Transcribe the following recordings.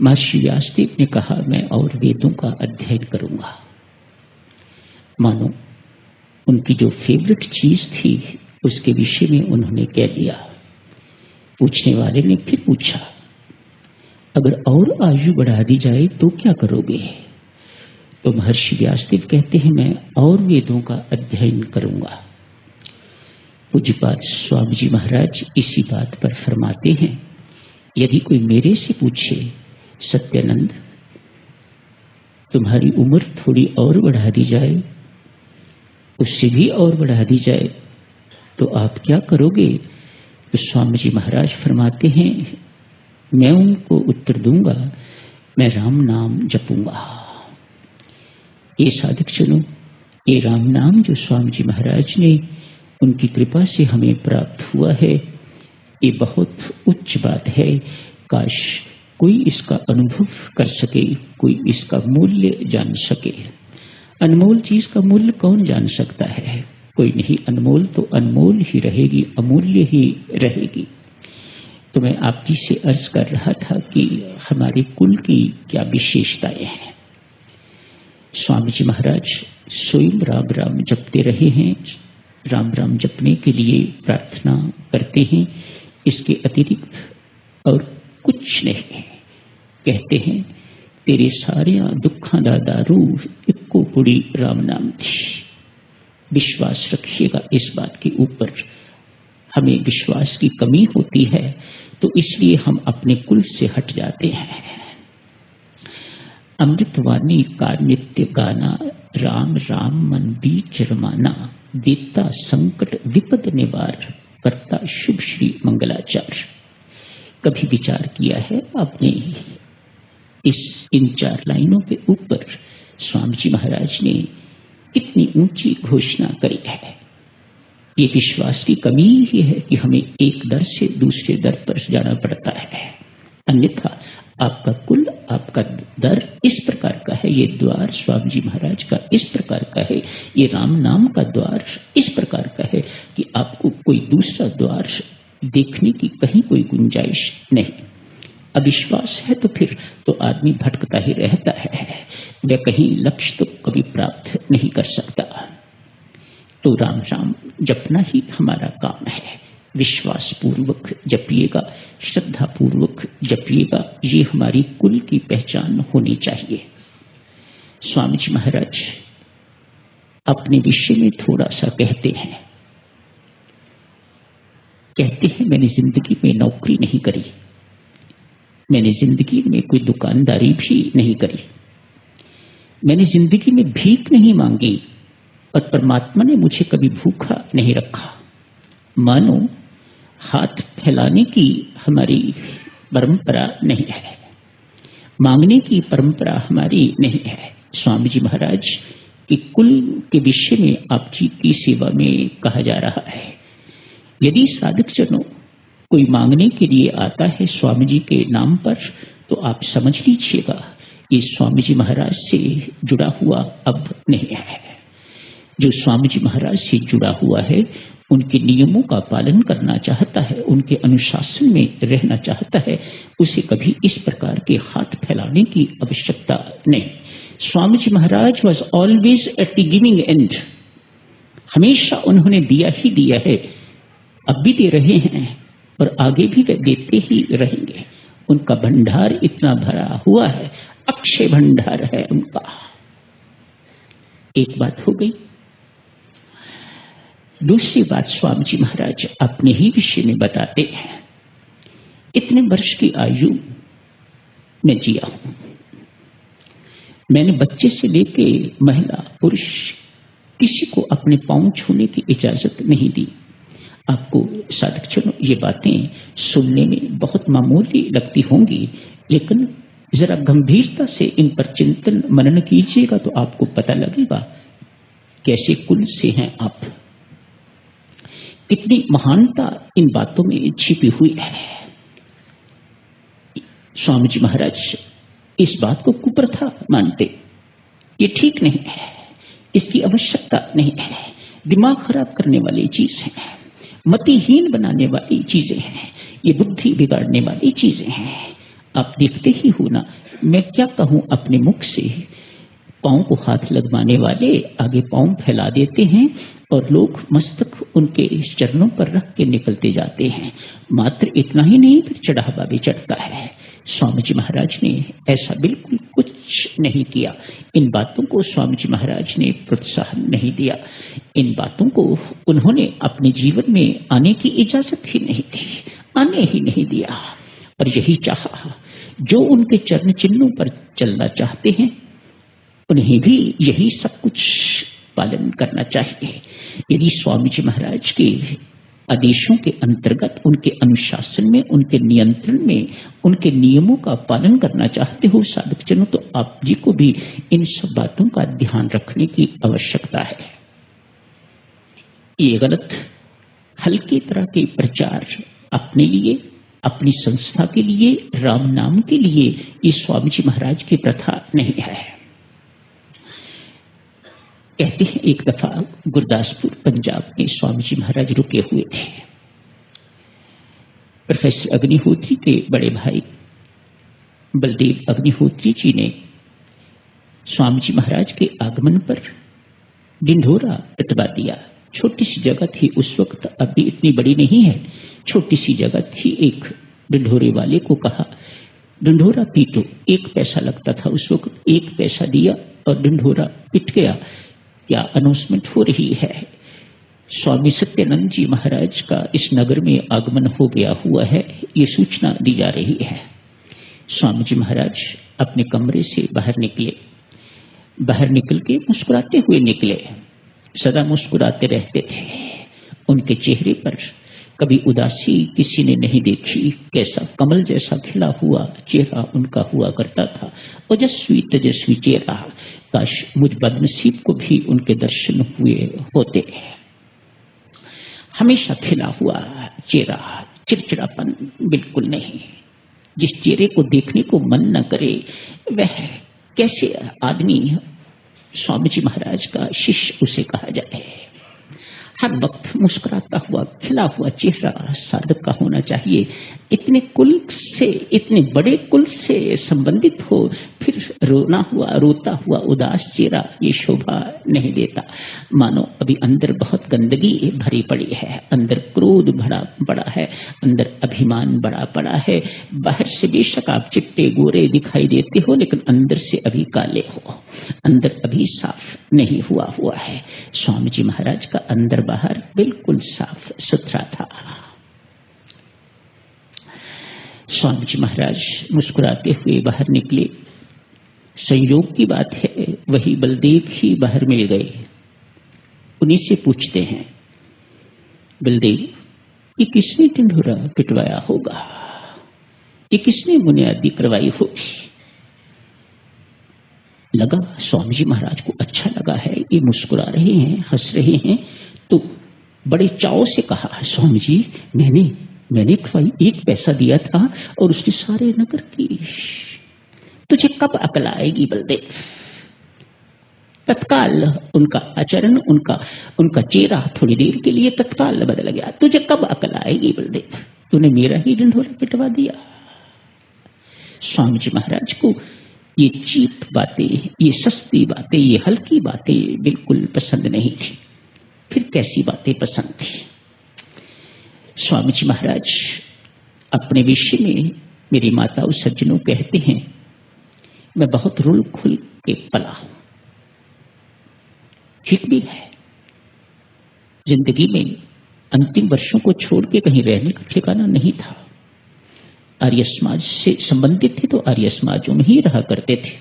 महर्षि व्यासदेव ने कहा, मैं और वेदों का अध्ययन करूंगा। मानो उनकी जो फेवरेट चीज थी उसके विषय में उन्होंने कह दिया। पूछने वाले ने फिर पूछा, अगर और आयु बढ़ा दी जाए तो क्या करोगे? तो महर्षि व्यासदेव कहते हैं, मैं और वेदों का अध्ययन करूंगा। पूज्यपाद स्वामी जी महाराज इसी बात पर फरमाते हैं, यदि कोई मेरे से पूछे, सत्यानंद तुम्हारी उम्र थोड़ी और बढ़ा दी जाए, उससे भी और बढ़ा दी जाए, तो आप क्या करोगे? तो स्वामी जी महाराज फरमाते हैं, मैं उनको उत्तर दूंगा, मैं राम नाम जपूंगा। ये साधक जनों, ये राम नाम जो स्वामी जी महाराज ने उनकी कृपा से हमें प्राप्त हुआ है, ये बहुत उच्च बात है। काश कोई इसका अनुभव कर सके, कोई इसका मूल्य जान सके। अनमोल चीज का मूल्य कौन जान सकता है? कोई नहीं। अनमोल तो अनमोल ही रहेगी, अमूल्य ही रहेगी। तो मैं आप जी से अर्ज कर रहा था कि हमारे कुल की क्या विशेषताएं हैं। स्वामी जी महाराज स्वयं राम राम जपते रहे हैं, राम राम जपने के लिए प्रार्थना करते हैं, इसके अतिरिक्त और कुछ नहीं। कहते हैं, तेरे सारे दुखा दा दारू इक्को पुड़ी राम नाम थी। विश्वास रखिएगा इस बात के ऊपर। हमें विश्वास की कमी होती है तो इसलिए हम अपने कुल से हट जाते हैं। अमृतवाणी का नित्य गाना, राम राम मन बीच रमाना, देता संकट विपद निवार, करता शुभ श्री मंगलाचार। कभी विचार किया है आपने इन 4 लाइनों के ऊपर स्वामी जी महाराज ने कितनी ऊंची घोषणा करी है? ये विश्वास की कमी ही है कि हमें एक दर से दूसरे दर पर जाना पड़ता है। अन्यथा आपका कुल, आपका दर इस प्रकार का है, ये द्वार स्वामी जी महाराज का इस प्रकार का है, ये राम नाम का द्वार इस प्रकार का है कि आपको कोई दूसरा द्वार देखने की कहीं कोई गुंजाइश नहीं। अविश्वास है तो फिर तो आदमी भटकता ही रहता है, वह कहीं लक्ष्य तो कभी प्राप्त नहीं कर सकता। तो राम राम जपना ही हमारा काम है। विश्वास पूर्वक जपिएगा, श्रद्धा पूर्वक जपिएगा, ये हमारी कुल की पहचान होनी चाहिए। स्वामी जी महाराज अपने विषय में थोड़ा सा कहते हैं। कहते हैं, मैंने जिंदगी में नौकरी नहीं करी, मैंने जिंदगी में कोई दुकानदारी भी नहीं करी, मैंने जिंदगी में भीख नहीं मांगी और परमात्मा ने मुझे कभी भूखा नहीं रखा। मानो हाथ फैलाने की हमारी परंपरा नहीं है, मांगने की परंपरा हमारी नहीं है। स्वामी जी महाराज के कुल के विषय में आप जी की सेवा में कहा जा रहा है, यदि साधक जनों कोई मांगने के लिए आता है स्वामी जी के नाम पर, तो आप समझ लीजिएगा ये स्वामी जी महाराज से जुड़ा हुआ अब नहीं है। जो स्वामी जी महाराज से जुड़ा हुआ है, उनके नियमों का पालन करना चाहता है, उनके अनुशासन में रहना चाहता है, उसे कभी इस प्रकार के हाथ फैलाने की आवश्यकता नहीं। Swami ji Maharaj was always at the giving end. हमेशा उन्होंने दिया ही दिया है, अब भी दे रहे हैं और आगे भी वे देते ही रहेंगे। उनका भंडार इतना भरा हुआ है, अक्षय भंडार है उनका। एक बात हो गई। दूसरी बात स्वामी जी महाराज अपने ही विषय में बताते हैं, इतने वर्ष की आयु में जिया हूं, मैंने बच्चे से लेके महिला पुरुष किसी को अपने पांव छूने की इजाजत नहीं दी। आपको साधक जनों ये बातें सुनने में बहुत मामूली लगती होंगी, लेकिन जरा गंभीरता से इन पर चिंतन मनन कीजिएगा तो आपको पता लगेगा कैसे कुल से हैं आप, कितनी महानता इन बातों में छिपी हुई है। स्वामी जी महाराज इस बात को कुप्रथा मानते, ये ठीक नहीं है, इसकी आवश्यकता नहीं है, दिमाग खराब करने वाली चीज है, मतिहीन बनाने वाली चीजें हैं, ये बुद्धि बिगाड़ने वाली चीजें हैं। आप देखते ही हो ना, मैं क्या कहूं अपने मुख से। पांव को हाथ लगवाने वाले आगे पांव फैला देते हैं और लोग मस्तक उनके चरणों पर रख के निकलते जाते हैं। मात्र इतना ही नहीं, फिर चढ़ावा भी चढ़ता है। स्वामी जी महाराज ने ऐसा बिल्कुल कुछ नहीं किया। इन बातों को स्वामी जी महाराज ने प्रोत्साहन नहीं दिया। इन बातों को उन्होंने अपने जीवन में आने की इजाजत ही नहीं दी, आने ही नहीं दिया। और यही चाहा, जो उनके चरण चिन्हों पर चलना चाहते हैं उन्हें भी यही सब कुछ पालन करना चाहिए। यदि स्वामी जी महाराज के आदेशों के अंतर्गत, उनके अनुशासन में, उनके नियंत्रण में, उनके नियमों का पालन करना चाहते हो साधक जनों, तो आप जी को भी इन सब बातों का ध्यान रखने की आवश्यकता है। ये गलत हल्की तरह के प्रचार अपने लिए, अपनी संस्था के लिए, राम नाम के लिए, ये स्वामी जी महाराज की प्रथा नहीं है। कहते हैं एक दफा गुरदासपुर पंजाब में स्वामी जी महाराज रुके हुए थे। प्रोफेसर अग्निहोत्री के बड़े भाई बलदेव अग्निहोत्री जी ने स्वामी जी महाराज के आगमन पर ढिंढोरा पिटवा दिया। छोटी सी जगह थी उस वक्त, अभी इतनी बड़ी नहीं है, छोटी सी जगह थी। एक ढिंढोरे वाले को कहा ढिंढोरा पीटो। 1 पैसा लगता था उस वक्त, 1 पैसा दिया और ढिंढोरा पिट गया। क्या अनाउंसमेंट हो रही है, स्वामी सत्यानंद जी महाराज का इस नगर में आगमन हो गया हुआ है, ये सूचना दी जा रही है। स्वामी जी महाराज अपने कमरे से बाहर निकले। बाहर निकल के मुस्कुराते हुए निकले, सदा मुस्कुराते रहते थे। उनके चेहरे पर कभी उदासी किसी ने नहीं देखी। कैसा कमल जैसा खिला हुआ चेहरा उनका हुआ करता था, ओजस्वी तेजस्वी चेहरा। काश मुझ बदनसीब को भी उनके दर्शन हुए होते। हमेशा खिला हुआ चेहरा, चिड़चिड़ापन बिल्कुल नहीं। जिस चेहरे को देखने को मन न करे, वह कैसे आदमी स्वामी जी महाराज का शिष्य उसे कहा जाए। हर वक्त मुस्कुराता हुआ खिला हुआ चेहरा साधक का होना चाहिए। इतने कुल से, इतने बड़े कुल से संबंधित हो, फिर रोता हुआ उदास चेहरा, ये शोभा नहीं देता। मानो अभी अंदर बहुत गंदगी भरी पड़ी है, अंदर क्रोध भरा पड़ा है, अंदर अभिमान बड़ा पड़ा है। बाहर से बेशक आप चिट्टे गोरे दिखाई देते हो, लेकिन अंदर से अभी काले हो, अंदर अभी साफ नहीं हुआ है। स्वामी जी महाराज का अंदर बाहर बिल्कुल साफ सुथरा था। स्वामी जी महाराज मुस्कुराते हुए बाहर निकले। संयोग की बात है, वही बलदेव ही बाहर मिल गए। उन्हीं से पूछते हैं, बलदेव ये किसने ढिंढोरा पिटवाया होगा, ये किसने बुनियादी करवाई होगी। लगा स्वामी जी महाराज को अच्छा लगा है, ये मुस्कुरा रहे हैं, हंस रहे हैं, तो बड़े चाव से कहा, स्वामी जी मैंने खवाई, 1 पैसा दिया था और उसने सारे नगर की। तुझे कब अकल आएगी बलदेव। तत्काल उनका आचरण, उनका चेहरा थोड़ी देर के लिए तत्काल बदल गया। तुझे कब अकल आएगी बलदेव, तूने मेरा ही ढिंढोरा पिटवा दिया। स्वामी जी महाराज को ये चीप बातें, ये सस्ती बातें, ये हल्की बातें बिल्कुल पसंद नहीं थी। फिर कैसी बातें पसंद थी। स्वामी जी महाराज अपने विषय में मेरी माता और सज्जनों कहते हैं, मैं बहुत रुल खुल के पला हूं। ठीक भी है, जिंदगी में अंतिम वर्षों को छोड़ के कहीं रहने का ठिकाना नहीं था। आर्य समाज से संबंधित थे तो आर्य समाजों में ही रहा करते थे।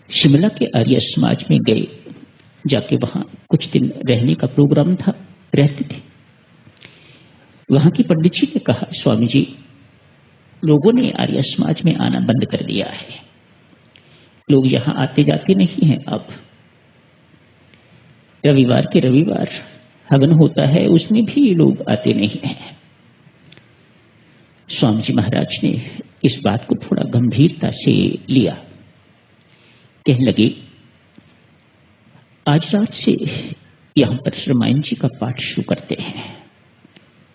शिमला के आर्य समाज में गए, जाके वहां कुछ दिन रहने का प्रोग्राम था, रहते थे। वहां की पंडित जी ने कहा, स्वामी जी लोगों ने आर्य समाज में आना बंद कर दिया है, लोग यहां आते जाते नहीं हैं। अब रविवार के रविवार हवन होता है, उसमें भी लोग आते नहीं हैं। स्वामी जी महाराज ने इस बात को थोड़ा गंभीरता से लिया। कहने लगे, आज रात से यहां पर रामायण जी का पाठ शुरू करते हैं।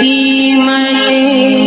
सर्वशक्तिमय